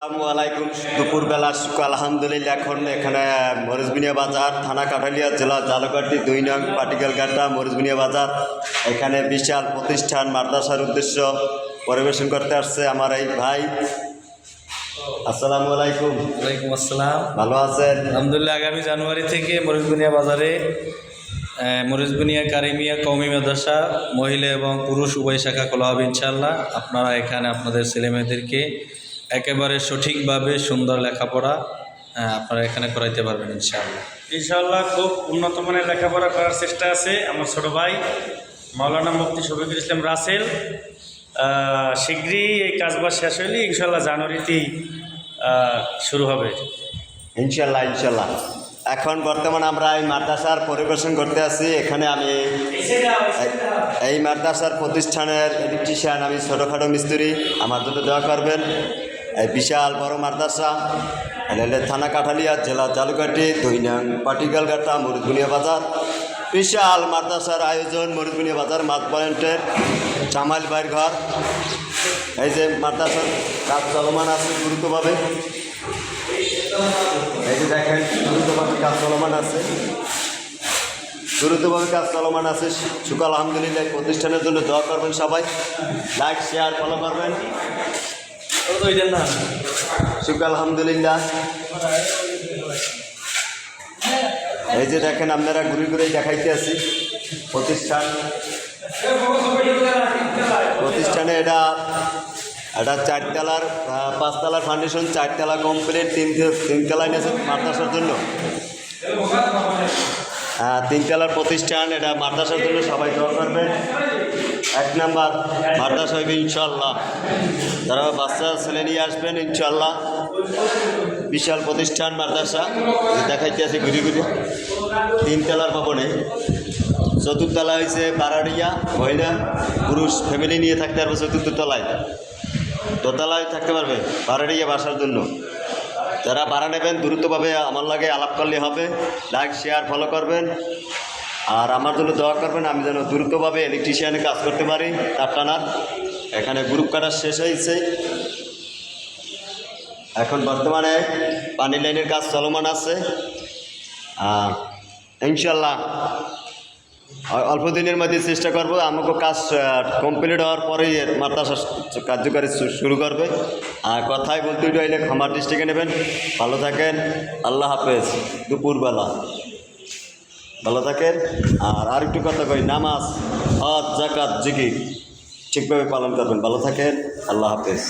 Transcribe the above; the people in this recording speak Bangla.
আসসালামাইকুম। দুপুরবেলা আলহামদুলিল্লাহ। এখন এখানে মরিচবিনিয়া বাজার, থানা কাঠালিয়া, জেলা জালকাঠি, 2 নং পাটিকাল ঘাটা, মরিচবিনিয়া বাজার। এখানে বিশাল প্রতিষ্ঠান মাদ্রাসার উদ্দেশ্য পরিবেশন করতে আসছে আমার এই ভাই। আসসালামু আলাইকুম। ওয়ালাইকুম আসসালাম। ভালো আছেন? আলহামদুলিল্লাহ। আগামী জানুয়ারি থেকে মরিচবুনিয়া বাজারে মরিচবুনিয়া কারিমিয়া কওমি মাদ্রাসা মহিলা এবং পুরুষ উভয় শাখা খোলা হবে ইনশাআল্লাহ। আপনারা এখানে আপনাদের ছেলেমেয়েদেরকে একেবারে সঠিকভাবে সুন্দর লেখাপড়া আপনারা এখানে করাইতে পারবেন ইনশাআল্লাহ। ইনশাআল্লাহ খুব উন্নত মানের লেখাপড়া করার চেষ্টা আছে আমার ছোটো ভাই মাওলানা মুফতি শফিকুল ইসলাম রাসেল। শীঘ্রই এই কাজবাজ শেষ হইলে ইনশাআল্লাহ জানুয়ারিতেই শুরু হবে ইনশাল্লাহ ইনশাল্লাহ। এখন বর্তমানে আমরা এই মাদ্রাসার পরিবেশন করতে আছি। এখানে আমি এই মাদ্রাসার প্রতিষ্ঠানের ইলেকট্রিশিয়ান, আমি ছোটোখাটো মিস্ত্রি। আমার জন্য দোয়া করবেন। এই বিশাল বড় মাদ্রাসা, থানা কাঠালিয়া, জেলা জালকাঠি, 2 নং পাটিকাল ঘাটা, মরিচবুনিয়া বাজার। বিশাল মাদ্রাসার আয়োজন মরিচবুনিয়া বাজার মাছ পয়েন্টের জামাইল ভাইয়ের ঘর। এই যে মাদ্রাসার কাজ চলমান আছে দ্রুতভাবে। এই যে দেখেন দ্রুতভাবে কাজ চলমান আছে, শুক্র আলহামদুলিল্লাহ। প্রতিষ্ঠানের জন্য দোয়া করবেন সবাই, লাইক শেয়ার ফলো করবেন। শুক্র আলহামদুলিল্লাহ। এই যে দেখেন আপনারা ঘুরে ঘুরে দেখাইতে আছি প্রতিষ্ঠানে এটা 4 তলার 5 তলার ফাউন্ডেশন, 4 তলা কমপ্লিট, 3 তলায় নিয়েছে মাদ্রাসার জন্য। 3 তলার প্রতিষ্ঠান, এটা মাদ্রাসার জন্য সবাই দোয়া করবেন। 1 নাম্বার মাদ্রাসা হইবে ইনশাআল্লাহ। তারা বাচ্চা ছেলে নিয়ে আসবেন ইনশাআল্লাহ। বিশাল প্রতিষ্ঠান মাদ্রাসা দেখাইতে আছে ঘুরে ঘুরে। 3 তলার ভবনে, 4র্থ তলা হয়েছে বারাডিয়া, মহিলা পুরুষ ফ্যামিলি নিয়ে থাকতে পারবে। 4র্থ তলায়, দোতলায় থাকতে পারবে বারাডিয়া বাসার জন্য। যারা ভাড়া নেবেন দ্রুতভাবে আমার লাগে আলাপ করলে হবে। লাইক শেয়ার ফলো করবেন আর আমার জন্য দোয়া করবেন, আমি যেন দ্রুতভাবে ইলেকট্রিশিয়ানে কাজ করতে পারি। তার টানার এখানে গ্রুপ কাটা শেষ হয়েছে। এখন বর্তমানে পানি লাইনের কাজ চলমান আছে। ইনশাল্লাহ অল্প দিনের মধ্যে চেষ্টা করবো। আমাকে কাজ কমপ্লিট হওয়ার পরেই মাদ্রাসা কার্যকারী শুরু করবে। আর কথাই বলতে হইলে খামার ডিস্ট্রিক্টে নেবেন। ভালো থাকেন, আল্লাহ হাফেজ। দুপুরবেলা ভালো থাকেন। আর একটু কথা কই, নামাজ, হজ, যাকাত, জিকির ঠিকভাবে পালন করবেন। ভালো থাকেন, আল্লাহ হাফেজ।